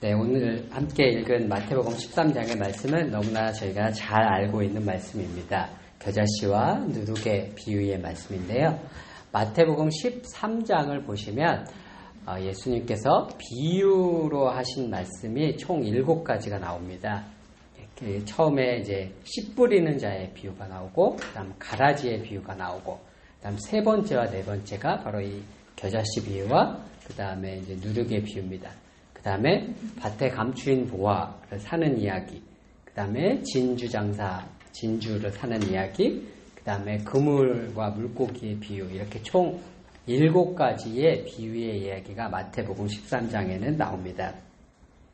네, 오늘 함께 읽은 마태복음 13장의 말씀은 너무나 저희가 잘 알고 있는 말씀입니다. 겨자씨와 누룩의 비유의 말씀인데요. 마태복음 13장을 보시면 예수님께서 비유로 하신 말씀이 총 7가지가 나옵니다. 처음에 이제 씨 뿌리는 자의 비유가 나오고, 그다음 가라지의 비유가 나오고, 그다음 세 번째와 네 번째가 바로 이 겨자씨 비유와 그다음에 이제 누룩의 비유입니다. 그 다음에 밭에 감추인 보화를 사는 이야기, 그 다음에 진주장사, 진주를 사는 이야기, 그 다음에 그물과 물고기의 비유, 이렇게 총 7가지의 비유의 이야기가 마태복음 13장에는 나옵니다.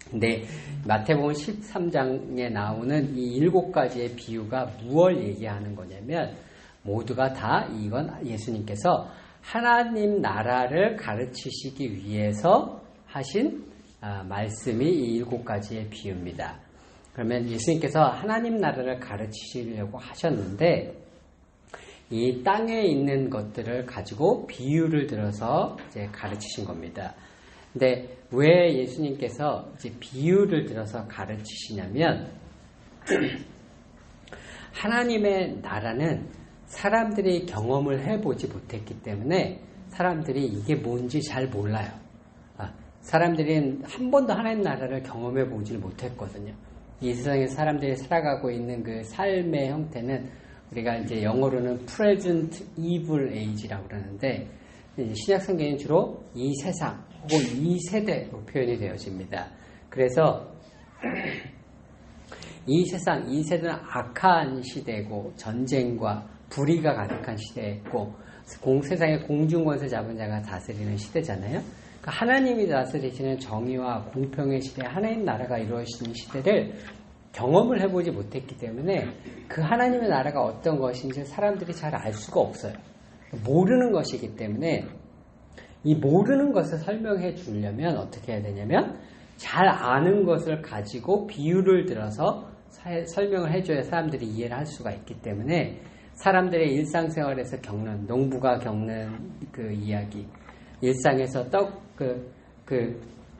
근데 마태복음 13장에 나오는 이 7가지의 비유가 무엇을 얘기하는 거냐면 모두가 다 이건 예수님께서 하나님 나라를 가르치시기 위해서 하신 말씀이 이 7가지의 비유입니다. 그러면 예수님께서 하나님 나라를 가르치시려고 하셨는데 이 땅에 있는 것들을 가지고 비유를 들어서 이제 가르치신 겁니다. 근데 왜 예수님께서 이제 비유를 들어서 가르치시냐면 하나님의 나라는 사람들이 경험을 해보지 못했기 때문에 사람들이 이게 뭔지 잘 몰라요. 사람들은 한 번도 하나님 나라를 경험해 보질 못했거든요. 이 세상에 사람들이 살아가고 있는 그 삶의 형태는 우리가 이제 영어로는 present evil age라고 그러는데 신약 성경은 주로 이 세상 혹은 이 세대로 표현이 되어집니다. 그래서 이 세상, 이 세대는 악한 시대고 전쟁과 불의가 가득한 시대고 세상의 공중권세 잡은 자가 다스리는 시대잖아요. 하나님이 다스리시는 정의와 공평의 시대, 하나님 나라가 이루어지는 시대를 경험을 해보지 못했기 때문에 그 하나님의 나라가 어떤 것인지 사람들이 잘 알 수가 없어요. 모르는 것이기 때문에 이 모르는 것을 설명해 주려면 어떻게 해야 되냐면 잘 아는 것을 가지고 비유를 들어서 설명을 해줘야 사람들이 이해를 할 수가 있기 때문에 사람들의 일상생활에서 겪는, 농부가 겪는 그 이야기, 일상에서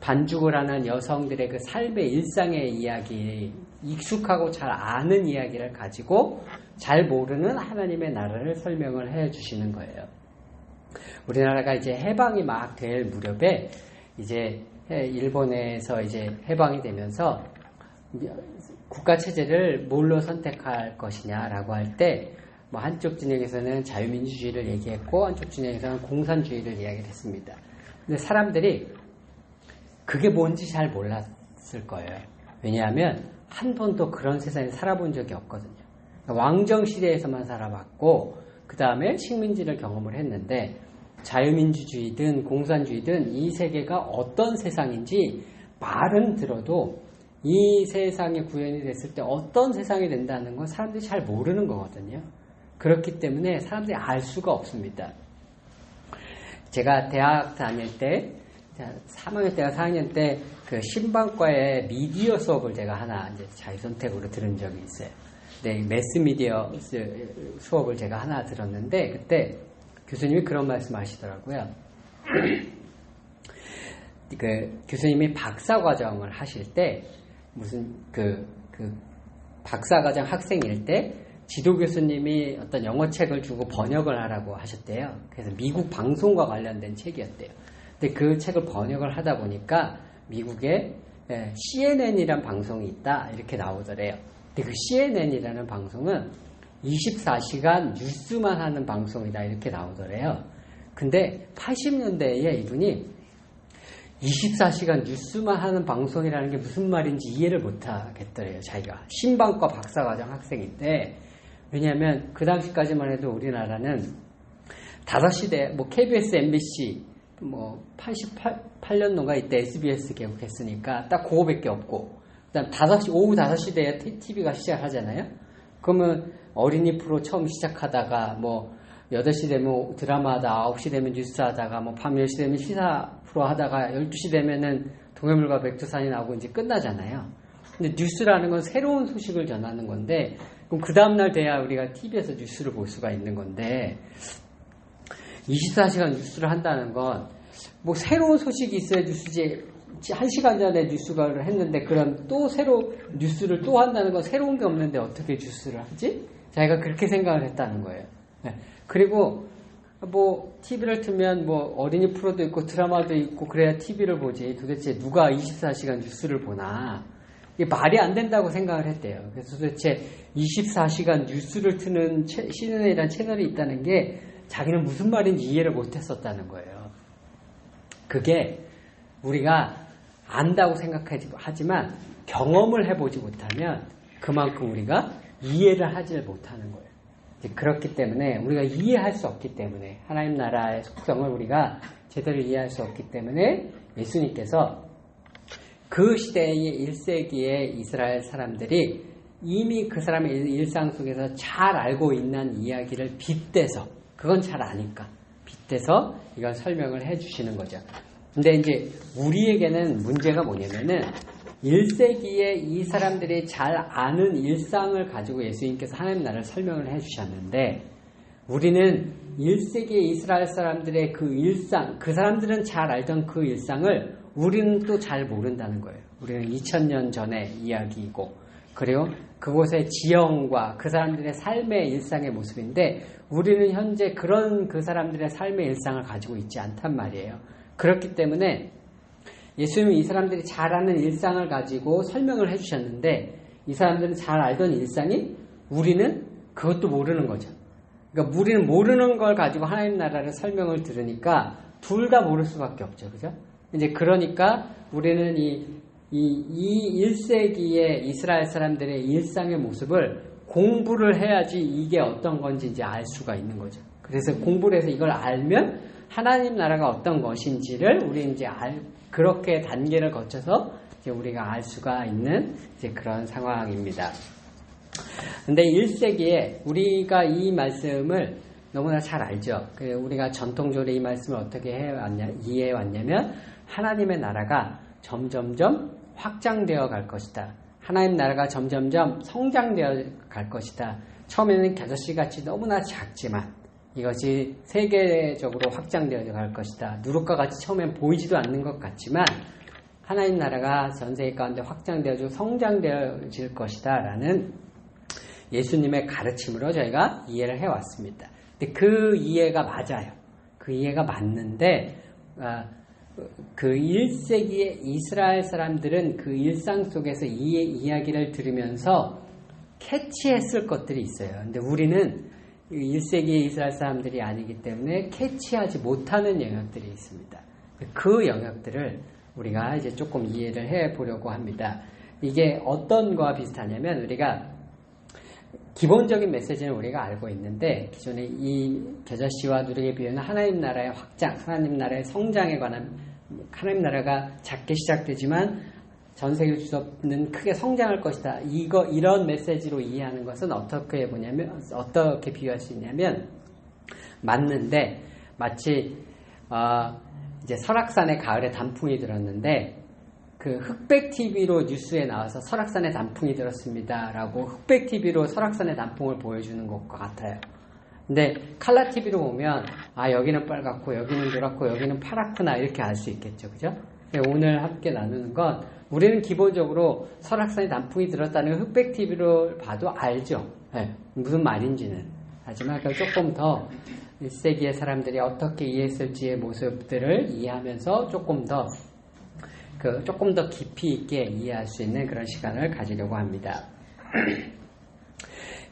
반죽을 하는 여성들의 그 삶의 일상의 이야기, 익숙하고 잘 아는 이야기를 가지고 잘 모르는 하나님의 나라를 설명을 해 주시는 거예요. 우리나라가 이제 해방이 막 될 무렵에 이제 일본에서 이제 해방이 되면서 국가체제를 뭘로 선택할 것이냐라고 할 때 뭐 한쪽 진영에서는 자유민주주의를 얘기했고 한쪽 진영에서는 공산주의를 이야기를 했습니다. 근데 사람들이 그게 뭔지 잘 몰랐을 거예요. 왜냐하면 한 번도 그런 세상에 살아본 적이 없거든요. 왕정시대에서만 살아봤고 그 다음에 식민지를 경험을 했는데 자유민주주의든 공산주의든 이 세계가 어떤 세상인지 말은 들어도 이 세상이 구현이 됐을 때 어떤 세상이 된다는 건 사람들이 잘 모르는 거거든요. 그렇기 때문에 사람들이 알 수가 없습니다. 제가 대학 다닐 때 3학년 때가 4학년 때 그 신방과의 미디어 수업을 제가 하나 이제 자유선택으로 들은 적이 있어요. 네, 매스미디어 수업을 제가 하나 들었는데 그때 교수님이 그런 말씀 하시더라고요. 그 교수님이 박사과정을 하실 때 무슨 그 박사과정 학생일 때 지도 교수님이 어떤 영어 책을 주고 번역을 하라고 하셨대요. 그래서 미국 방송과 관련된 책이었대요. 근데 그 책을 번역을 하다 보니까 미국에 CNN이란 방송이 있다 이렇게 나오더래요. 근데 그 CNN이라는 방송은 24시간 뉴스만 하는 방송이다 이렇게 나오더래요. 근데 80년대에 이분이 24시간 뉴스만 하는 방송이라는 게 무슨 말인지 이해를 못 하겠더래요. 자기가 신방과 박사과정 학생인데 왜냐하면 그 당시까지만 해도 우리나라는 5시대 뭐 KBS, MBC 뭐 88년도가 이때 SBS 개국했으니까 딱 그거밖에 없고 그다음 오후 5시대에 TV가 시작하잖아요. 그러면 어린이 프로 처음 시작하다가 뭐 8시 되면 드라마 하다 9시 되면 뉴스 하다가 뭐 밤 10시 되면 시사 프로 하다가 12시 되면은 동해물과 백두산이 나오고 이제 끝나잖아요. 근데 뉴스라는 건 새로운 소식을 전하는 건데 그럼 그 다음날 돼야 우리가 TV에서 뉴스를 볼 수가 있는 건데 24시간 뉴스를 한다는 건 뭐 새로운 소식이 있어야 뉴스지 1시간 전에 뉴스가 했는데 그럼 또 새로 뉴스를 또 한다는 건 새로운 게 없는데 어떻게 뉴스를 하지? 자기가 그렇게 생각을 했다는 거예요. 네. 그리고 뭐 TV를 틀면 뭐 어린이 프로도 있고 드라마도 있고 그래야 TV를 보지 도대체 누가 24시간 뉴스를 보나 이게 말이 안 된다고 생각을 했대요. 그래서 도대체 24시간 뉴스를 트는 CNN이라는 채널이 있다는 게 자기는 무슨 말인지 이해를 못했었다는 거예요. 그게 우리가 안다고 생각하지만 경험을 해보지 못하면 그만큼 우리가 이해를 하지 못하는 거예요. 그렇기 때문에 우리가 이해할 수 없기 때문에 하나님 나라의 속성을 우리가 제대로 이해할 수 없기 때문에 예수님께서 그 시대의 1세기의 이스라엘 사람들이 이미 그 사람의 일상 속에서 잘 알고 있는 이야기를 빗대서 그건 잘 아니까 빗대서 이걸 설명을 해주시는 거죠. 근데 이제 우리에게는 문제가 뭐냐면은 1세기에 이 사람들이 잘 아는 일상을 가지고 예수님께서 하나님 나라를 설명을 해주셨는데 우리는 1세기의 이스라엘 사람들의 그 일상, 그 사람들은 잘 알던 그 일상을 우리는 또 잘 모른다는 거예요. 우리는 2000년 전의 이야기이고 그리고 그곳의 지형과 그 사람들의 삶의 일상의 모습인데 우리는 현재 그런 그 사람들의 삶의 일상을 가지고 있지 않단 말이에요. 그렇기 때문에 예수님은 이 사람들이 잘 아는 일상을 가지고 설명을 해주셨는데 이 사람들은 잘 알던 일상이 우리는 그것도 모르는 거죠. 그러니까 우리는 모르는 걸 가지고 하나님 나라를 설명을 들으니까 둘 다 모를 수밖에 없죠. 그죠? 이제 그러니까 우리는 이 1세기의 이스라엘 사람들의 일상의 모습을 공부를 해야지 이게 어떤 건지 이제 알 수가 있는 거죠. 그래서 공부를 해서 이걸 알면 하나님 나라가 어떤 것인지를 우리 이제 그렇게 단계를 거쳐서 이제 우리가 알 수가 있는 이제 그런 상황입니다. 근데 1세기에 우리가 이 말씀을 너무나 잘 알죠. 우리가 전통적으로 이 말씀을 어떻게 이해해 왔냐면 하나님의 나라가 점점점 확장되어 갈 것이다. 하나님 나라가 점점점 성장되어 갈 것이다. 처음에는 겨자씨같이 너무나 작지만 이것이 세계적으로 확장되어 갈 것이다. 누룩과 같이 처음엔 보이지도 않는 것 같지만 하나님 나라가 전 세계 가운데 확장되어지고 성장되어질 것이다 라는 예수님의 가르침으로 저희가 이해를 해왔습니다. 근데 그 이해가 맞아요. 그 이해가 맞는데 그 1세기의 이스라엘 사람들은 그 일상 속에서 이 이야기를 들으면서 캐치했을 것들이 있어요. 근데 우리는 1세기의 이스라엘 사람들이 아니기 때문에 캐치하지 못하는 영역들이 있습니다. 그 영역들을 우리가 이제 조금 이해를 해 보려고 합니다. 이게 어떤 거와 비슷하냐면 우리가 기본적인 메시지는 우리가 알고 있는데 기존에 이 겨자씨와 누룩의 비유는 하나님 나라의 확장, 하나님 나라의 성장에 관한 하나님 나라가 작게 시작되지만 전 세계를 주접는 크게 성장할 것이다. 이런 메시지로 이해하는 것은 어떻게 보냐면 어떻게 비유할 수 있냐면 맞는데 마치 이제 설악산에 가을에 단풍이 들었는데 그 흑백 TV로 뉴스에 나와서 설악산에 단풍이 들었습니다라고 흑백 TV로 설악산의 단풍을 보여주는 것과 같아요. 근데 칼라 TV로 보면 여기는 빨갛고 여기는 노랗고 여기는 파랗구나 이렇게 알 수 있겠죠, 그죠? 오늘 함께 나누는 건 우리는 기본적으로 설악산에 단풍이 들었다는 흑백 TV로 봐도 알죠. 네, 무슨 말인지는. 하지만 조금 더 1세기의 사람들이 어떻게 이해했을지의 모습들을 이해하면서 조금 더 깊이 있게 이해할 수 있는 그런 시간을 가지려고 합니다.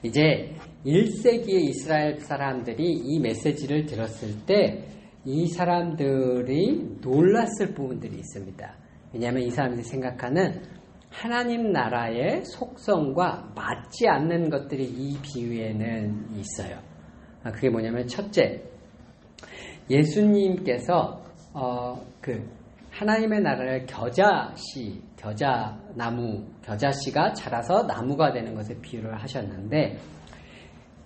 이제 1세기의 이스라엘 사람들이 이 메시지를 들었을 때 이 사람들이 놀랐을 부분들이 있습니다. 왜냐하면 이 사람들이 생각하는 하나님 나라의 속성과 맞지 않는 것들이 이 비유에는 있어요. 그게 뭐냐면 첫째, 예수님께서 하나님의 나라를 겨자씨가 자라서 나무가 되는 것에 비유를 하셨는데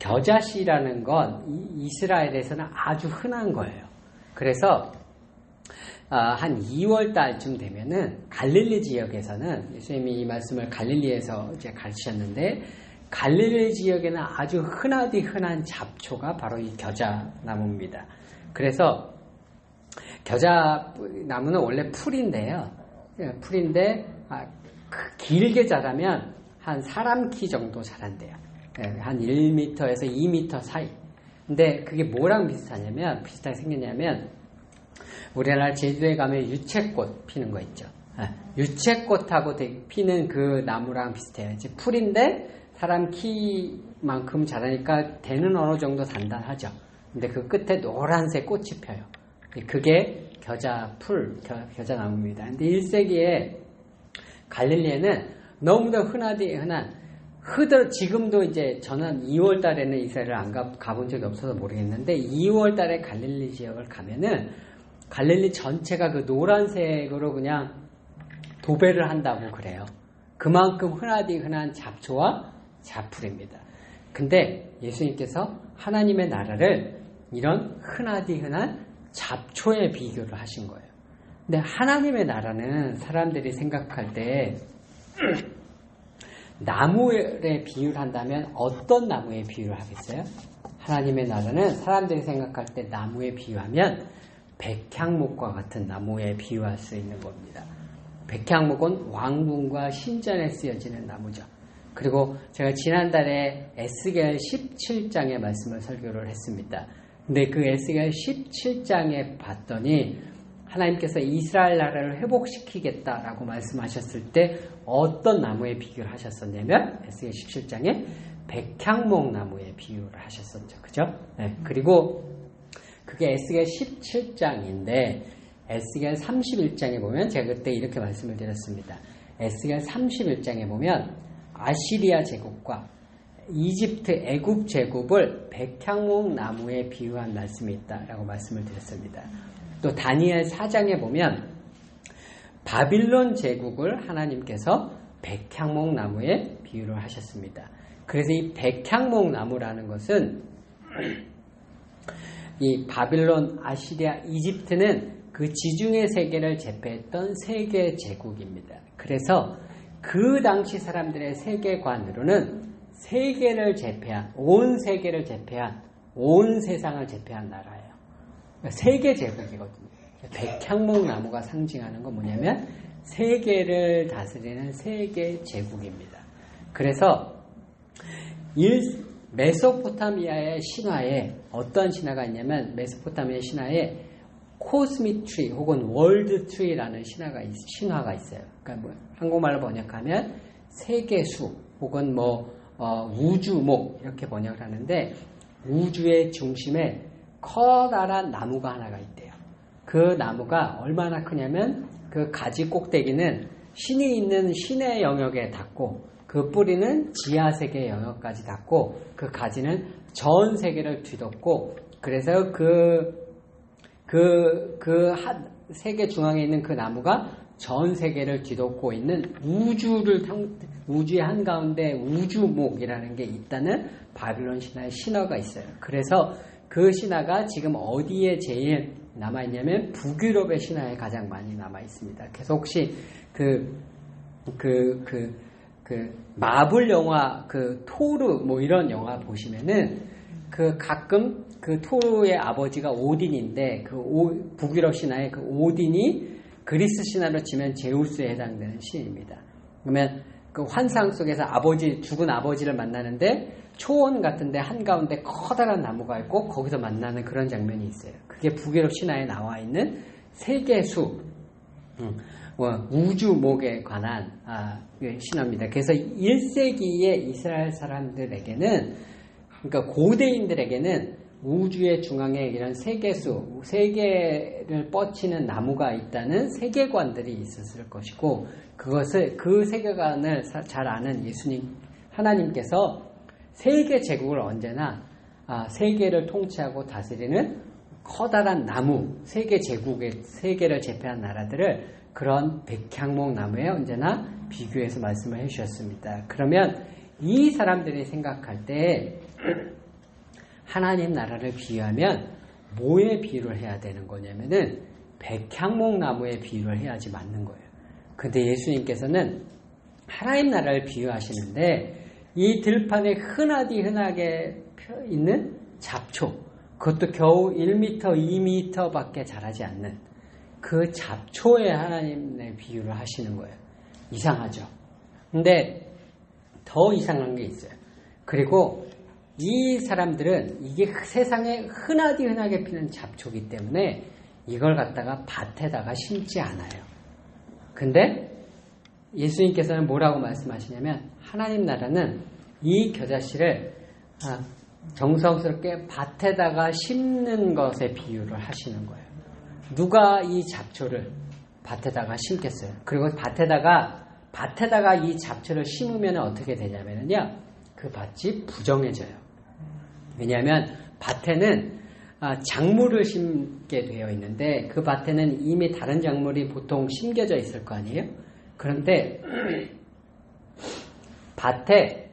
겨자씨라는 건 이스라엘에서는 아주 흔한 거예요. 그래서 한 2월 달쯤 되면은 갈릴리 지역에서는 예수님이 이 말씀을 갈릴리에서 이제 가르치셨는데 갈릴리 지역에는 아주 흔하디 흔한 잡초가 바로 이 겨자나무입니다. 그래서 겨자나무는 원래 풀인데요. 풀인데 길게 자라면 한 사람 키 정도 자란대요. 한 1m에서 2m 사이. 근데 그게 뭐랑 비슷하게 생겼냐면 우리나라 제주도에 가면 유채꽃 피는 거 있죠. 유채꽃하고 피는 그 나무랑 비슷해요. 이제 풀인데 사람 키만큼 자라니까 대는 어느 정도 단단하죠. 근데 그 끝에 노란색 꽃이 펴요. 그게 겨자나무입니다. 근데 1세기에 갈릴리에는 너무도 흔한 지금도 이제 저는 2월 달에는 이스라엘을 안 가본 적이 없어서 모르겠는데 2월 달에 갈릴리 지역을 가면은 갈릴리 전체가 그 노란색으로 그냥 도배를 한다고 그래요. 그만큼 흔한 잡초와 잡풀입니다. 근데 예수님께서 하나님의 나라를 이런 흔한 잡초에 비교를 하신 거예요. 근데 하나님의 나라는 사람들이 생각할 때 나무에 비유를 한다면 어떤 나무에 비유를 하겠어요? 하나님의 나라는 사람들이 생각할 때 나무에 비유하면 백향목과 같은 나무에 비유할 수 있는 겁니다. 백향목은 왕궁과 신전에 쓰여지는 나무죠. 그리고 제가 지난달에 에스겔 17장의 말씀을 설교를 했습니다. 근데 그 에스겔 17장에 봤더니 하나님께서 이스라엘 나라를 회복시키겠다라고 말씀하셨을 때 어떤 나무에 비교를 하셨었냐면 에스겔 17장에 백향목 나무에 비유를 하셨었죠. 그죠? 네. 그리고 그게 에스겔 17장인데 에스겔 31장에 보면 제가 그때 이렇게 말씀을 드렸습니다. 에스겔 31장에 보면 아시리아 제국과 이집트 애굽 제국을 백향목 나무에 비유한 말씀이 있다라고 말씀을 드렸습니다. 또 다니엘 4장에 보면 바빌론 제국을 하나님께서 백향목 나무에 비유를 하셨습니다. 그래서 이 백향목 나무라는 것은 이 바빌론, 아시리아, 이집트는 그 지중해 세계를 제패했던 세계 제국입니다. 그래서 그 당시 사람들의 세계관으로는 세계를 제패한, 온 세계를 제패한, 온 세상을 제패한 나라예요. 세계 제국이거든요. 백향목 나무가 상징하는 건 뭐냐면 세계를 다스리는 세계 제국입니다. 그래서 메소포타미아의 신화에 어떤 신화가 있냐면 메소포타미아 신화에 코스믹 트리 혹은 월드 트리라는 신화가 있어요. 그러니까 한국말로 번역하면 세계수 혹은 우주목 이렇게 번역을 하는데 우주의 중심에 커다란 나무가 하나가 있대요. 그 나무가 얼마나 크냐면 그 가지 꼭대기는 신이 있는 신의 영역에 닿고 그 뿌리는 지하세계 영역까지 닿고 그 가지는 전 세계를 뒤덮고 그래서 세계 중앙에 있는 그 나무가 전 세계를 뒤덮고 있는 우주의 한가운데 우주목이라는 게 있다는 바빌론 신화의 신화가 있어요. 그래서 그 신화가 지금 어디에 제일 남아있냐면 북유럽의 신화에 가장 많이 남아있습니다. 그래서 혹시 마블 영화 토르 이런 영화 보시면은 가끔 토르의 아버지가 오딘인데 북유럽 신화의 오딘이 그리스 신화로 치면 제우스에 해당되는 신입니다. 그러면 그 환상 속에서 죽은 아버지를 만나는데 초원 같은데 한가운데 커다란 나무가 있고 거기서 만나는 그런 장면이 있어요. 그게 북유럽 신화에 나와 있는 세계수 우주목에 관한 신화입니다. 그래서 1세기의 이스라엘 사람들에게는 그러니까 고대인들에게는 우주의 중앙에 이런 세계를 뻗치는 나무가 있다는 세계관들이 있었을 것이고 그 세계관을 잘 아는 하나님께서 세계 제국을 언제나 세계를 통치하고 다스리는 커다란 나무, 세계를 제패한 나라들을 그런 백향목 나무에 언제나 비교해서 말씀을 해주셨습니다. 그러면 이 사람들이 생각할 때 하나님 나라를 비유하면 뭐에 비유를 해야 되는 거냐면은 백향목 나무에 비유를 해야지 맞는 거예요. 근데 예수님께서는 하나님 나라를 비유하시는데 이 들판에 흔하게 있는 잡초, 그것도 겨우 1m, 2m밖에 자라지 않는 그 잡초에 하나님의 비유를 하시는 거예요. 이상하죠. 근데 더 이상한 게 있어요. 그리고 이 사람들은 이게 세상에 흔하게 피는 잡초이기 때문에 이걸 갖다가 밭에다가 심지 않아요. 근데 예수님께서는 뭐라고 말씀하시냐면 하나님 나라는 이 겨자씨를 정성스럽게 밭에다가 심는 것에 비유를 하시는 거예요. 누가 이 잡초를 밭에다가 심겠어요? 그리고 밭에다가 이 잡초를 심으면 어떻게 되냐면요, 그 밭이 부정해져요. 왜냐하면 밭에는 작물을 심게 되어 있는데 그 밭에는 이미 다른 작물이 보통 심겨져 있을 거 아니에요? 그런데 밭에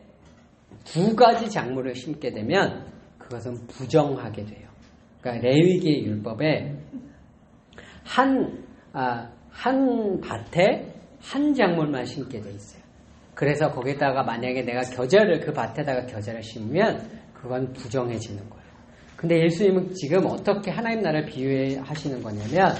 두 가지 작물을 심게 되면 그것은 부정하게 돼요. 그러니까 레위기 율법에 한 밭에 한 작물만 심게 돼 있어요. 그래서 거기다가 만약에 내가 그 밭에다가 겨자를 심으면 그건 부정해지는 거예요. 근데 예수님은 지금 어떻게 하나님 나라를 비유하시는 거냐면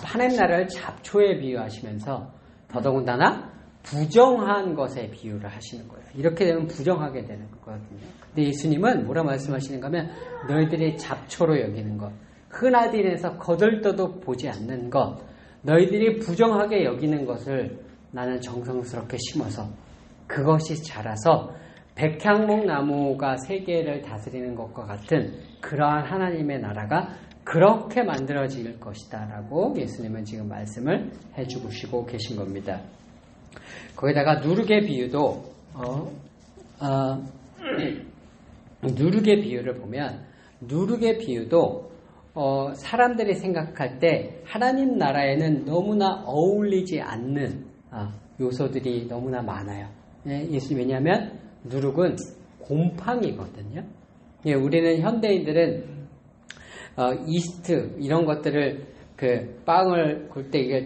하나님 나라를 잡초에 비유하시면서 더더군다나 부정한 것에 비유를 하시는 거예요. 이렇게 되면 부정하게 되는 거거든요. 근데 예수님은 뭐라 말씀하시는가 하면 너희들이 잡초로 여기는 것, 흔하디에서 거들떠도 보지 않는 것, 너희들이 부정하게 여기는 것을 나는 정성스럽게 심어서 그것이 자라서 백향목 나무가 세계를 다스리는 것과 같은 그러한 하나님의 나라가 그렇게 만들어질 것이다 라고 예수님은 지금 말씀을 해주시고 계신 겁니다. 거기다가 누룩의 비유도 누룩의 비유를 보면 누룩의 비유도 사람들이 생각할 때 하나님 나라에는 너무나 어울리지 않는 요소들이 너무나 많아요. 왜냐하면 누룩은 곰팡이거든요. 우리는 현대인들은 이스트 이런 것들을 빵을 굴 때 이게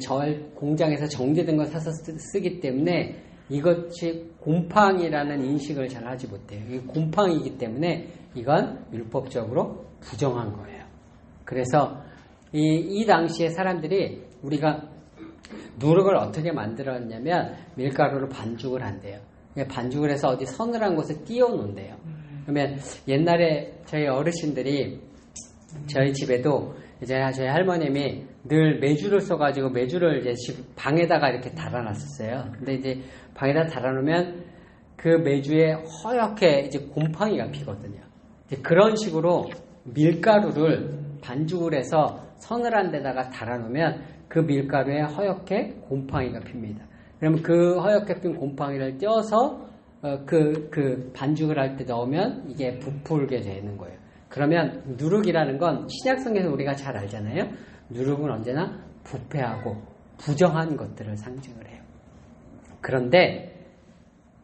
공장에서 정제된 걸 사서 쓰기 때문에 이것이 곰팡이라는 인식을 잘 하지 못해요. 이게 곰팡이이기 때문에 이건 율법적으로 부정한 거예요. 그래서 이 당시에 사람들이 우리가 누룩을 어떻게 만들었냐면 밀가루로 반죽을 한대요. 반죽을 해서 어디 서늘한 곳에 띄워 놓는데요. 그러면 옛날에 저희 어르신들이 저희 집에도 이제 저희 할머님이 늘 메주를 써가지고 메주를 이제 집 방에다가 이렇게 달아놨었어요. 근데 이제 방에다 달아놓으면 그 메주에 허옇게 이제 곰팡이가 피거든요. 이제 그런 식으로 밀가루를 반죽을 해서 서늘한 데다가 달아놓으면 그 밀가루에 허옇게 곰팡이가 핍니다. 그러면 그 허옇게 핀 곰팡이를 떼어서 그 반죽을 할 때 넣으면 이게 부풀게 되는 거예요. 그러면 누룩이라는 건 신약성에서 우리가 잘 알잖아요. 누룩은 언제나 부패하고 부정한 것들을 상징을 해요. 그런데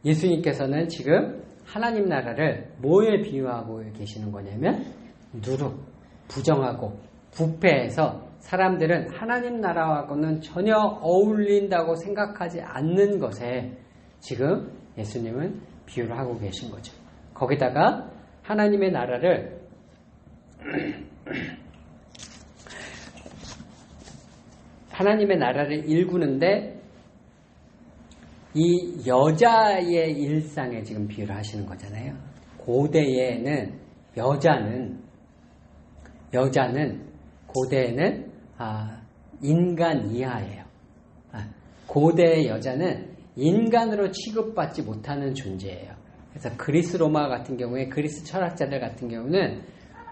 예수님께서는 지금 하나님 나라를 뭐에 비유하고 계시는 거냐면 누룩, 부정하고 부패해서 사람들은 하나님 나라하고는 전혀 어울린다고 생각하지 않는 것에 지금 예수님은 비유를 하고 계신 거죠. 거기다가 하나님의 나라를 일구는데 이 여자의 일상에 지금 비유를 하시는 거잖아요. 고대에는 고대에는 인간 이하예요. 고대의 여자는 인간으로 취급받지 못하는 존재예요. 그래서 그리스 로마 같은 경우에 그리스 철학자들 같은 경우는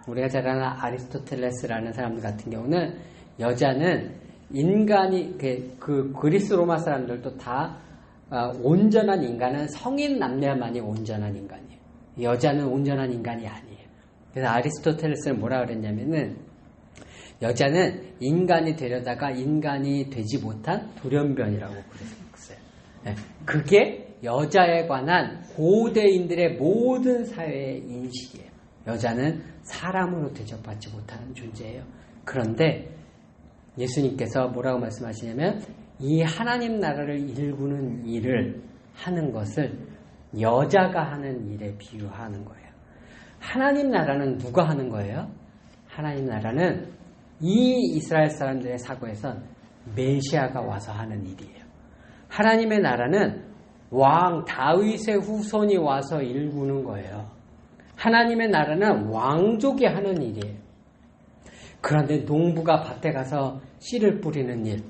우리가 잘 아는 아리스토텔레스라는 사람들 같은 경우는 여자는 인간이 그 그리스 로마 사람들도 다 온전한 인간은 성인 남녀만이 온전한 인간이에요. 여자는 온전한 인간이 아니에요. 그래서 아리스토텔레스는 뭐라 그랬냐면은 여자는 인간이 되려다가 인간이 되지 못한 돌연변이라고 그랬어요. 그게 여자에 관한 고대인들의 모든 사회의 인식이에요. 여자는 사람으로 대접받지 못하는 존재예요. 그런데 예수님께서 뭐라고 말씀하시냐면 이 하나님 나라를 일구는 일을 하는 것을 여자가 하는 일에 비유하는 거예요. 하나님 나라는 누가 하는 거예요? 하나님 나라는 이 이스라엘 사람들의 사고에선 메시아가 와서 하는 일이에요. 하나님의 나라는 왕 다윗의 후손이 와서 일구는 거예요. 하나님의 나라는 왕족이 하는 일이에요. 그런데 농부가 밭에 가서 씨를 뿌리는 일,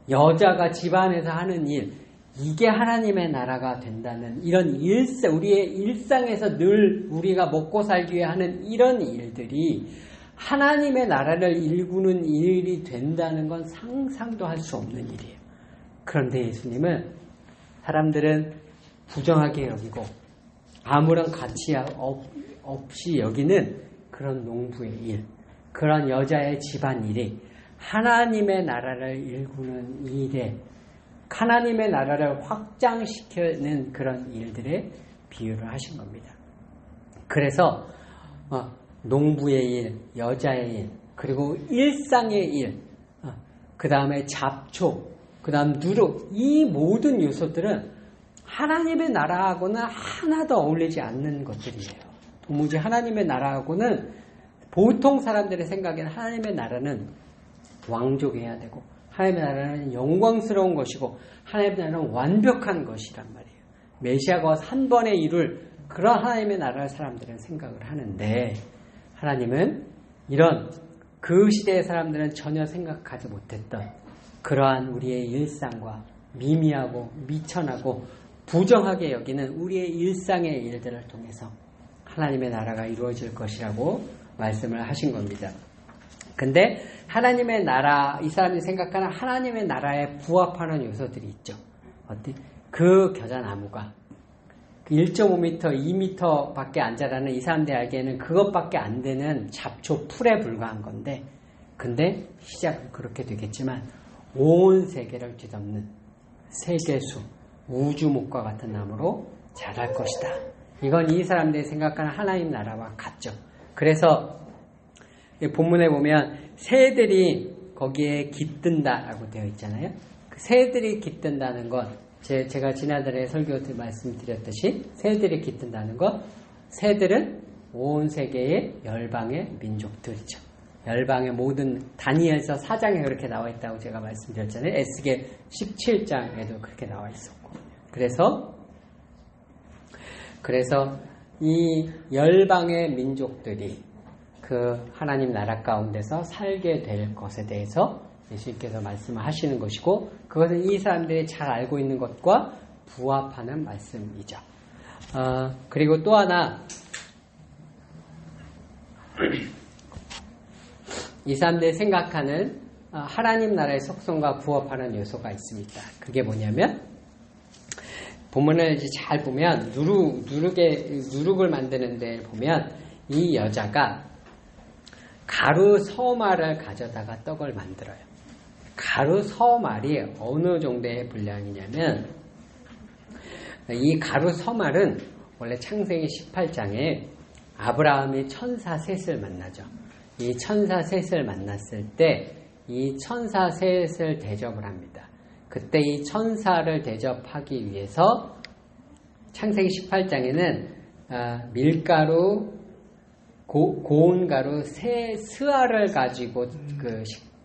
여자가 집안에서 하는 일, 이게 하나님의 나라가 된다는 이런 우리의 일상에서 늘 우리가 먹고 살기 위해 하는 이런 일들이 하나님의 나라를 일구는 일이 된다는 건 상상도 할 수 없는 일이에요. 그런데 예수님은 사람들은 부정하게 여기고 아무런 가치 없이 여기는 그런 농부의 일, 그런 여자의 집안 일이 하나님의 나라를 일구는 일에 하나님의 나라를 확장시키는 그런 일들에 비유를 하신 겁니다. 그래서 농부의 일, 여자의 일, 그리고 일상의 일, 그 다음에 잡초, 그 다음 누룩, 이 모든 요소들은 하나님의 나라하고는 하나도 어울리지 않는 것들이에요. 도무지 하나님의 나라하고는 보통 사람들의 생각에는 하나님의 나라는 왕족해야 되고 하나님의 나라는 영광스러운 것이고 하나님의 나라는 완벽한 것이란 말이에요. 메시아가 와서 한 번에 이룰 그런 하나님의 나라를 사람들은 생각을 하는데 하나님은 이런 그 시대의 사람들은 전혀 생각하지 못했던 그러한 우리의 일상과 미미하고 미천하고 부정하게 여기는 우리의 일상의 일들을 통해서 하나님의 나라가 이루어질 것이라고 말씀을 하신 겁니다. 근데 하나님의 나라, 이 사람이 생각하는 하나님의 나라에 부합하는 요소들이 있죠. 어때? 그 겨자나무가 1.5m, 2m 밖에 안 자라는 이 사람들이 알기에는 그것밖에 안 되는 잡초 풀에 불과한 건데, 근데 시작은 그렇게 되겠지만 온 세계를 뒤덮는 세계수, 우주목과 같은 나무로 자랄 것이다. 이건 이 사람들이 생각하는 하나님 나라와 같죠. 그래서 본문에 보면 새들이 거기에 깃든다라고 되어 있잖아요. 그 새들이 깃든다는 건 제가 지난달에 설교 때 말씀드렸듯이 새들이 깃든다는 것, 새들은 온 세계의 열방의 민족들이죠. 열방의 모든 다니엘서 4장에 그렇게 나와 있다고 제가 말씀드렸잖아요. 에스겔 17장에도 그렇게 나와 있었고. 그래서 이 열방의 민족들이 그 하나님 나라 가운데서 살게 될 것에 대해서 예수님께서 말씀을 하시는 것이고, 그것은 이 사람들이 잘 알고 있는 것과 부합하는 말씀이죠. 그리고 또 하나, 이 사람들이 생각하는 하나님 나라의 속성과 부합하는 요소가 있습니다. 그게 뭐냐면, 본문을 이제 잘 보면 누룩을 만드는 데 보면 이 여자가 가루 서말을 가져다가 떡을 만들어요. 가루 서말이 어느 정도의 분량이냐면, 이 가루 서말은 원래 창세기 18장에 아브라함이 천사 셋을 만나죠. 이 천사 셋을 만났을 때 이 천사 셋을 대접을 합니다. 그때 이 천사를 대접하기 위해서 창세기 18장에는 밀가루, 고운 가루 세 스아를 가지고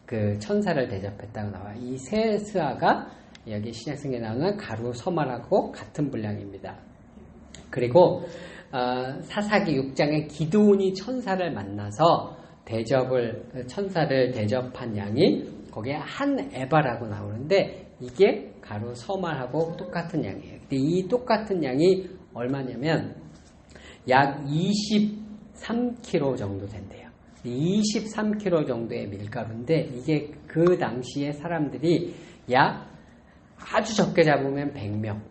그 천사를 대접했다고 나와요. 이 세 스아가 여기 신약성경에 나오는 가루 서말하고 같은 분량입니다. 그리고 사사기 6장에 기드온이 천사를 만나서 천사를 대접한 양이 거기에 한 에바라고 나오는데, 이게 가루 서말하고 똑같은 양이에요. 근데 이 똑같은 양이 얼마냐면 약 23kg 정도 된대요. 23kg 정도의 밀가루인데, 이게 그 당시에 사람들이 약 아주 적게 잡으면 100명,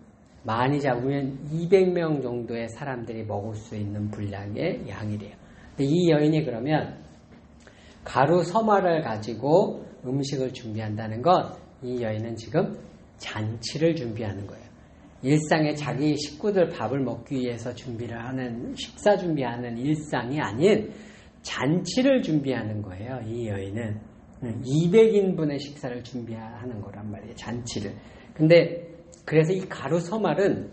많이 잡으면 200명 정도의 사람들이 먹을 수 있는 분량의 양이래요. 근데 이 여인이 그러면 가루 서말을 가지고 음식을 준비한다는 건, 이 여인은 지금 잔치를 준비하는 거예요. 일상에 자기 식구들 밥을 먹기 위해서 식사 준비하는 일상이 아닌 잔치를 준비하는 거예요. 이 여인은 200인분의 식사를 준비하는 거란 말이에요. 잔치를. 근데 그래서 이 가루 서말은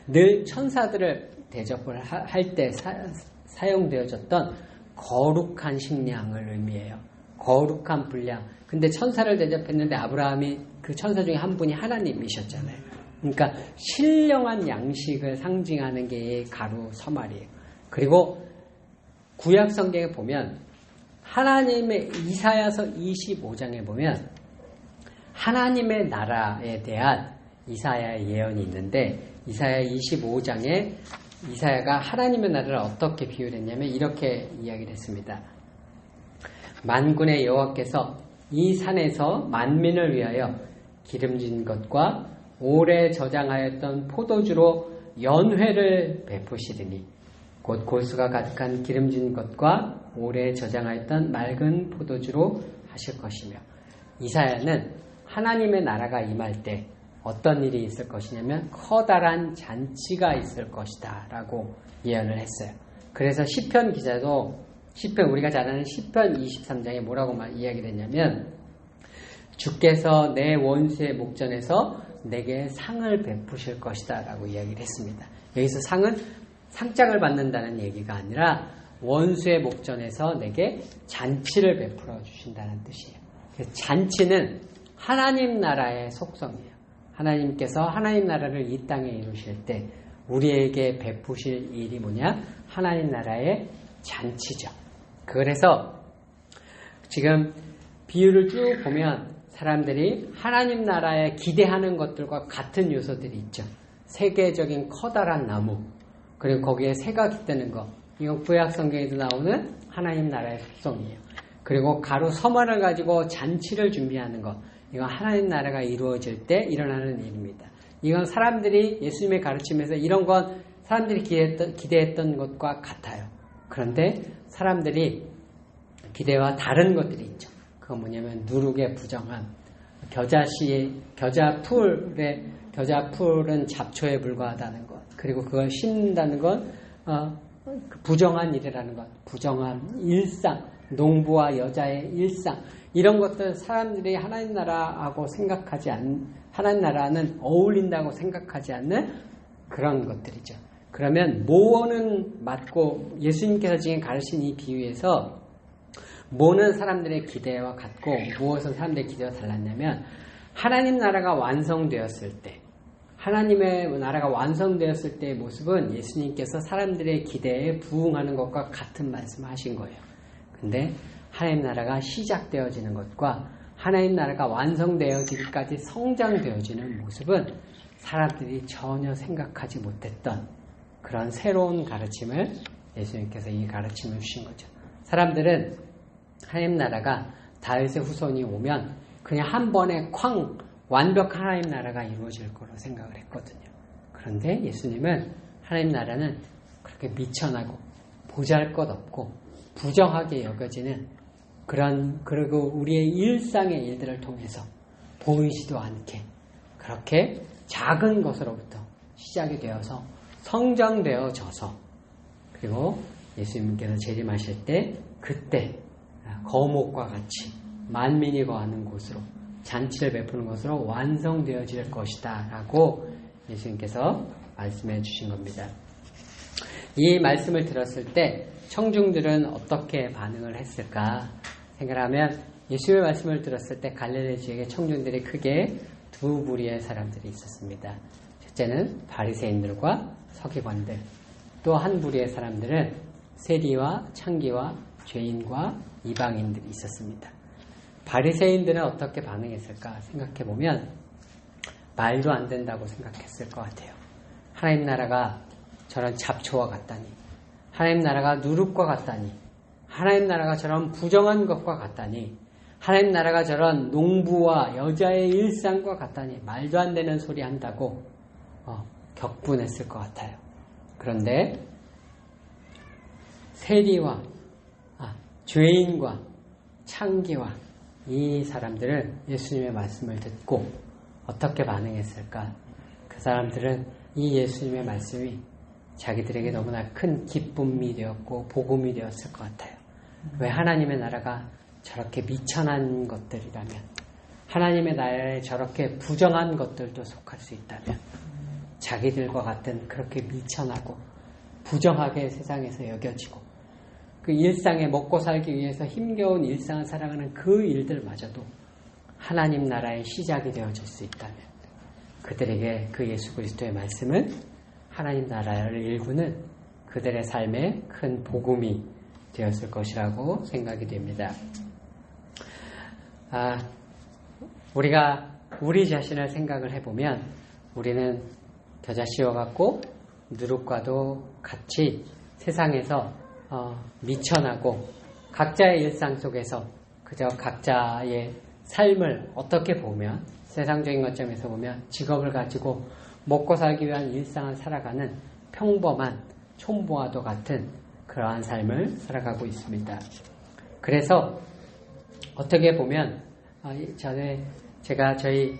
늘 천사들을 대접을 할 때 사용되어졌던 거룩한 식량을 의미해요. 거룩한 분량. 근데 천사를 대접했는데 아브라함이 그 천사 중에 한 분이 하나님이셨잖아요. 그러니까 신령한 양식을 상징하는 게 가루 서말이에요. 그리고 구약 성경에 보면 하나님의 이사야서 25장에 보면 하나님의 나라에 대한 이사야의 예언이 있는데 이사야 25장에 이사야가 하나님의 나라를 어떻게 비유를 했냐면 이렇게 이야기를 했습니다. 만군의 여호와께서 이 산에서 만민을 위하여 기름진 것과 오래 저장하였던 포도주로 연회를 베푸시리니 곧 골수가 가득한 기름진 것과 오래 저장하였던 맑은 포도주로 하실 것이며 이사야는 하나님의 나라가 임할 때 어떤 일이 있을 것이냐면 커다란 잔치가 있을 것이다 라고 예언을 했어요. 그래서 시편 기자도 우리가 잘 아는 시편 23장에 뭐라고 이야기를 했냐면 주께서 내 원수의 목전에서 내게 상을 베푸실 것이다 라고 이야기를 했습니다. 여기서 상은 상장을 받는다는 얘기가 아니라 원수의 목전에서 내게 잔치를 베풀어 주신다는 뜻이에요. 잔치는 하나님 나라의 속성이에요. 하나님께서 하나님 나라를 이 땅에 이루실 때 우리에게 베푸실 일이 뭐냐? 하나님 나라의 잔치죠. 그래서 지금 비유를 쭉 보면 사람들이 하나님 나라에 기대하는 것들과 같은 요소들이 있죠. 세계적인 커다란 나무, 그리고 거기에 새가 깃드는 것, 이건 구약 성경에도 나오는 하나님 나라의 속성이에요. 그리고 가루 서말을 가지고 잔치를 준비하는 것, 이건 하나님 나라가 이루어질 때 일어나는 일입니다. 이건 사람들이 예수님의 가르침에서 이런 건 사람들이 기대했던 것과 같아요. 그런데 사람들이 기대와 다른 것들이 있죠. 그건 뭐냐면 누룩의 부정함, 겨자풀은 잡초에 불과하다는 것, 그리고 그걸 심는다는 건 부정한 일이라는 것, 부정한 일상, 농부와 여자의 일상, 이런 것들 사람들이 하나님 나라하고 하나님 나라는 어울린다고 생각하지 않는 그런 것들이죠. 그러면 뭐는 맞고 예수님께서 지금 가르친 이 비유에서 뭐는 사람들의 기대와 같고 무엇은 사람들의 기대와 달랐냐면 하나님 나라가 완성되었을 때 하나님의 나라가 완성되었을 때의 모습은 예수님께서 사람들의 기대에 부응하는 것과 같은 말씀을 하신 거예요. 근데 하나님 나라가 시작되어지는 것과 하나님 나라가 완성되어지기까지 성장되어지는 모습은 사람들이 전혀 생각하지 못했던 그런 새로운 가르침을 예수님께서 이 가르침을 주신 거죠. 사람들은 하나님 나라가 다윗의 후손이 오면 그냥 한 번에 쾅 완벽한 하나님 나라가 이루어질 거로 생각을 했거든요. 그런데 예수님은 하나님 나라는 그렇게 미천하고 보잘것없고 부정하게 여겨지는 그리고 우리의 일상의 일들을 통해서 보이지도 않게 그렇게 작은 것으로부터 시작이 되어서 성장되어져서 그리고 예수님께서 재림하실 때 그때 거목과 같이 만민이 거하는 곳으로 잔치를 베푸는 것으로 완성되어질 것이다 라고 예수님께서 말씀해 주신 겁니다. 이 말씀을 들었을 때 청중들은 어떻게 반응을 했을까 생각하면 예수님의 말씀을 들었을 때 갈릴리 지역의 청중들이 크게 두 부류의 사람들이 있었습니다. 첫째는 바리새인들과 서기관들, 또 한 부류의 사람들은 세리와 창기와 죄인과 이방인들이 있었습니다. 바리새인들은 어떻게 반응했을까 생각해보면 말도 안 된다고 생각했을 것 같아요. 하나님 나라가 저런 잡초와 같다니, 하나님 나라가 누룩과 같다니, 하나님 나라가 저런 부정한 것과 같다니, 하나님 나라가 저런 농부와 여자의 일상과 같다니 말도 안 되는 소리 한다고 격분했을 것 같아요. 그런데 세리와 죄인과 창기와 이 사람들은 예수님의 말씀을 듣고 어떻게 반응했을까? 그 사람들은 이 예수님의 말씀이 자기들에게 너무나 큰 기쁨이 되었고 복음이 되었을 것 같아요. 왜 하나님의 나라가 저렇게 미천한 것들이라면, 하나님의 나라에 저렇게 부정한 것들도 속할 수 있다면, 자기들과 같은 그렇게 미천하고 부정하게 세상에서 여겨지고 그 일상에 먹고 살기 위해서 힘겨운 일상을 살아가는 그 일들마저도 하나님 나라의 시작이 되어질 수 있다면 그들에게 그 예수 그리스도의 말씀은 하나님 나라를 일구는 그들의 삶에 큰 복음이 되었을 것이라고 생각이 됩니다. 우리가 우리 자신을 생각을 해보면 우리는 겨자씨와 같고 누룩과도 같이 세상에서 미천하고 각자의 일상 속에서 그저 각자의 삶을 어떻게 보면 세상적인 관점에서 보면 직업을 가지고 먹고 살기 위한 일상을 살아가는 평범한 촌부와도 같은 그러한 삶을 살아가고 있습니다. 그래서 어떻게 보면 전에 제가 저희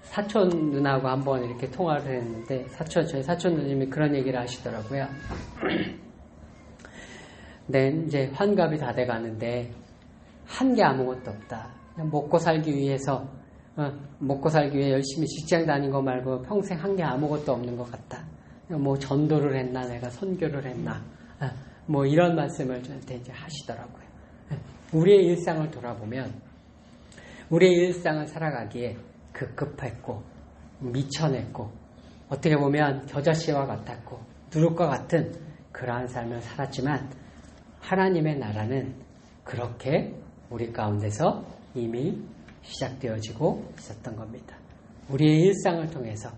사촌 누나하고 한번 이렇게 통화를 했는데 저희 사촌 누님이 그런 얘기를 하시더라고요. 네, 이제 환갑이 다 돼가는데 한 게 아무것도 없다. 그냥 먹고 살기 위해 열심히 직장 다닌 거 말고 평생 한 게 아무것도 없는 것 같다. 뭐 전도를 했나, 내가 선교를 했나, 뭐 이런 말씀을 저한테 이제 하시더라고요. 우리의 일상을 돌아보면 우리의 일상을 살아가기에 급급했고 미천했고 어떻게 보면 겨자씨와 같았고 누룩과 같은 그러한 삶을 살았지만 하나님의 나라는 그렇게 우리 가운데서 이미 시작되어지고 있었던 겁니다. 우리의 일상을 통해서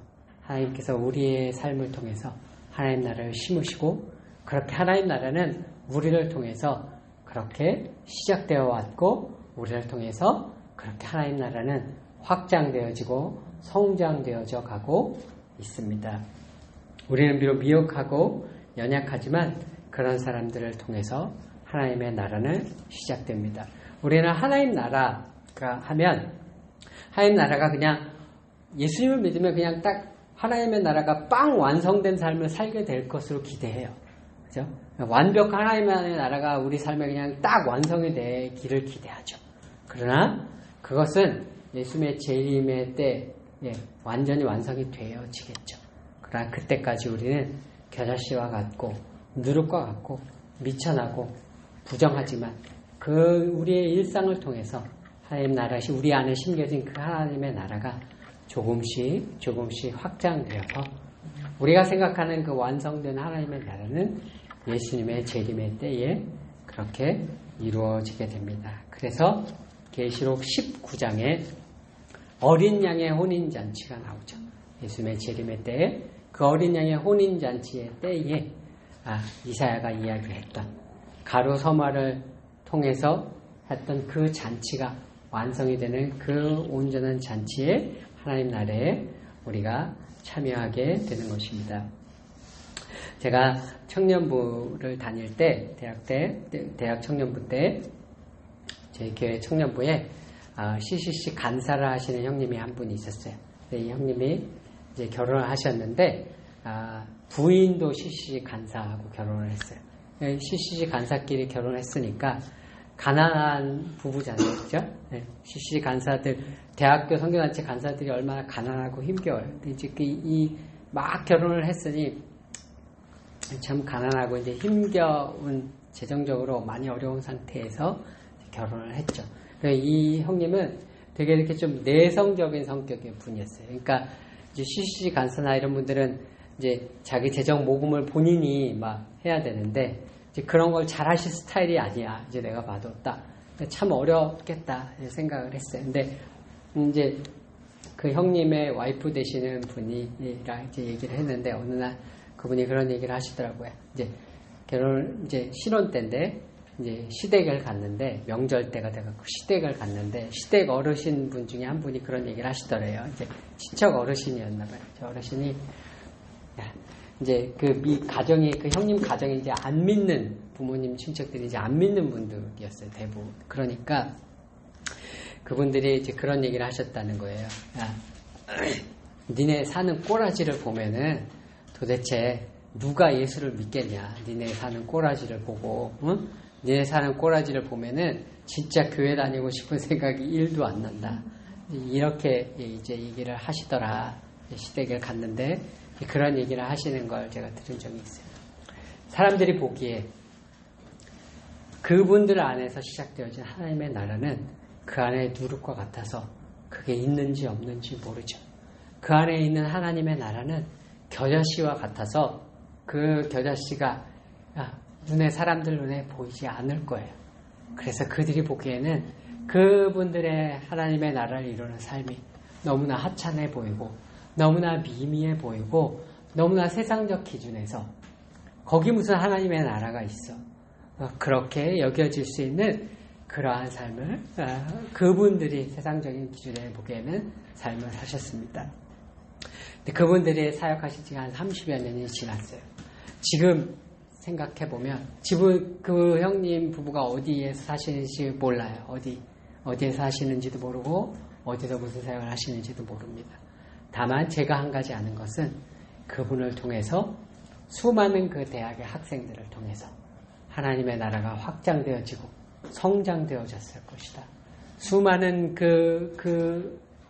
하나님께서 우리의 삶을 통해서 하나님 나라를 심으시고 그렇게 하나님 나라는 우리를 통해서 그렇게 시작되어 왔고 우리를 통해서 그렇게 하나님 나라는 확장되어지고 성장되어져 가고 있습니다. 우리는 비록 미혹하고 연약하지만 그런 사람들을 통해서 하나님의 나라는 시작됩니다. 우리는 하나님 나라가 하면 하나님 나라가 그냥 예수님을 믿으면 그냥 딱 하나님의 나라가 빵 완성된 삶을 살게 될 것으로 기대해요. 그죠? 완벽한 하나님의 나라가 우리 삶에 그냥 딱 완성이 되기를 기대하죠. 그러나 그것은 예수님의 재림의 때 완전히 완성이 되어지겠죠. 그러나 그때까지 우리는 겨자씨와 같고 누룩과 같고 미천하고 부정하지만 그 우리의 일상을 통해서 하나님 나라시 우리 안에 심겨진 그 하나님의 나라가 조금씩 확장되어서 우리가 생각하는 그 완성된 하나님의 나라는 예수님의 재림의 때에 그렇게 이루어지게 됩니다. 그래서 계시록 19장에 어린 양의 혼인잔치가 나오죠. 예수님의 재림의 때에 그 어린 양의 혼인잔치의 때에 이사야가 이야기했던 가루 서마를 통해서 했던 그 잔치가 완성이 되는 그 온전한 잔치에 하나님 나라에 우리가 참여하게 되는 것입니다. 제가 청년부를 다닐 때 대학 청년부 때 저희 교회 청년부에 CCC 간사를 하시는 형님이 한 분이 있었어요. 이 형님이 이제 결혼을 하셨는데 부인도 CCC 간사하고 결혼을 했어요. CCC 간사끼리 결혼했으니까 가난한 부부잖아요, 그죠? CCC 간사들, 대학교 선교단체 간사들이 얼마나 가난하고 힘겨워요. 근데 이제 막 결혼을 했으니 참 가난하고 이제 힘겨운 재정적으로 많이 어려운 상태에서 결혼을 했죠. 이 형님은 되게 이렇게 좀 내성적인 성격의 분이었어요. 그러니까 이제 CCC 간사나 이런 분들은 이제 자기 재정 모금을 본인이 막 해야 되는데 이제 그런 걸 잘하실 스타일이 아니야. 이제 내가 봐도 딱 참 어렵겠다 생각을 했어요. 근데 이제 그 형님의 와이프 되시는 분이랑 이제 얘기를 했는데 어느 날 그분이 그런 얘기를 하시더라고요. 이제 이제 신혼 때인데 이제 시댁을 갔는데 명절 때가 돼갖고 시댁을 갔는데 시댁 어르신 분 중에 한 분이 그런 얘기를 하시더래요. 이제 친척 어르신이었나봐요. 저 어르신이 이제 그 형님 가정이 이제 안 믿는 부모님 친척들이 이제 안 믿는 분들이었어요, 대부분. 그러니까 그분들이 이제 그런 얘기를 하셨다는 거예요. 니네 사는 꼬라지를 보면은 도대체 누가 예수를 믿겠냐? 니네 사는 꼬라지를 보고, 응? 니네 사는 꼬라지를 보면은 진짜 교회 다니고 싶은 생각이 1도 안 난다. 이렇게 이제 얘기를 하시더라. 시댁을 갔는데 그런 얘기를 하시는 걸 제가 들은 적이 있어요. 사람들이 보기에 그분들 안에서 시작되어진 하나님의 나라는 그 안에 누룩과 같아서 그게 있는지 없는지 모르죠. 그 안에 있는 하나님의 나라는 겨자씨와 같아서 그 겨자씨가 사람들 눈에 보이지 않을 거예요. 그래서 그들이 보기에는 그분들의 하나님의 나라를 이루는 삶이 너무나 하찮아 보이고 너무나 미미해 보이고 너무나 세상적 기준에서 거기 무슨 하나님의 나라가 있어. 그렇게 여겨질 수 있는 그러한 삶을 그분들이 세상적인 기준에 보기에는 삶을 사셨습니다. 근데 그분들이 사역하신 지가 한 30여 년이 지났어요. 지금 생각해보면 그 형님 부부가 어디에서 사시는지 몰라요. 어디에서 사시는지도 모르고 어디서 무슨 사역을 하시는지도 모릅니다. 다만 제가 한 가지 아는 것은 그분을 통해서 수많은 그 대학의 학생들을 통해서 하나님의 나라가 확장되어지고 성장되어졌을 것이다. 수많은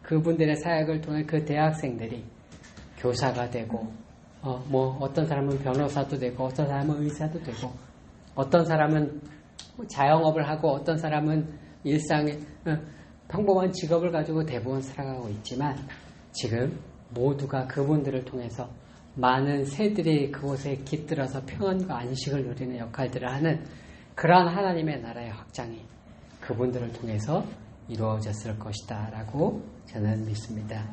그분들의 사역을 통해 그 대학생들이 교사가 되고 어떤 사람은 변호사도 되고 어떤 사람은 의사도 되고 어떤 사람은 자영업을 하고 어떤 사람은 일상의 평범한 직업을 가지고 대부분 살아가고 있지만 지금 모두가 그분들을 통해서 많은 새들이 그곳에 깃들어서 평안과 안식을 누리는 역할들을 하는 그러한 하나님의 나라의 확장이 그분들을 통해서 이루어졌을 것이다 라고 저는 믿습니다.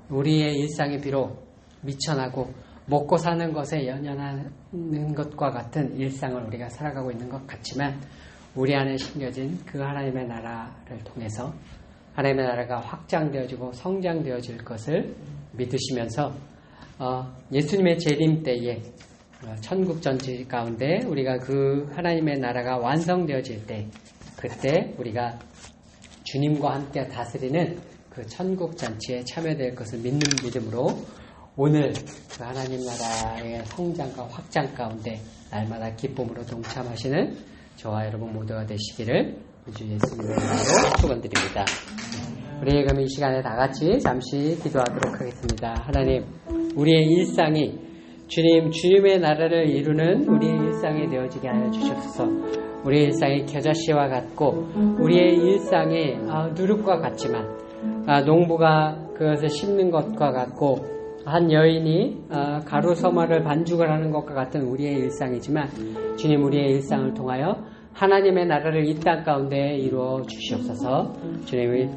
우리의 일상이 비록 미천하고 먹고 사는 것에 연연하는 것과 같은 일상을 우리가 살아가고 있는 것 같지만 우리 안에 심겨진 그 하나님의 나라를 통해서 하나님의 나라가 확장되어지고 성장되어질 것을 믿으시면서 예수님의 재림 때에 천국 전체 가운데 우리가 그 하나님의 나라가 완성되어질 때 그때 우리가 주님과 함께 다스리는 그 천국 잔치에 참여될 것을 믿는 믿음으로 오늘 그 하나님 나라의 성장과 확장 가운데 날마다 기쁨으로 동참하시는 저와 여러분 모두가 되시기를 주 예수님의 이름으로 축원드립니다. 우리 그럼 이 시간에 다 같이 잠시 기도하도록 하겠습니다. 하나님, 우리의 일상이 주님의 나라를 이루는 우리의 일상이 되어지게 하여 주시옵소서. 우리의 일상이 겨자씨와 같고 우리의 일상이 누룩과 같지만 농부가 그것을 심는 것과 같고 한 여인이 가루 서머를 반죽을 하는 것과 같은 우리의 일상이지만 주님 우리의 일상을 통하여 하나님의 나라를 이 땅 가운데 이루어 주시옵소서. 주님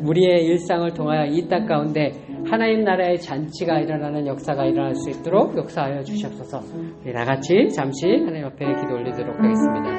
우리의 일상을 통하여 이 땅 가운데 하나님 나라의 잔치가 일어나는 역사가 일어날 수 있도록 역사하여 주시옵소서. 우리 다같이 잠시 하나님 앞에 기도 올리도록 하겠습니다.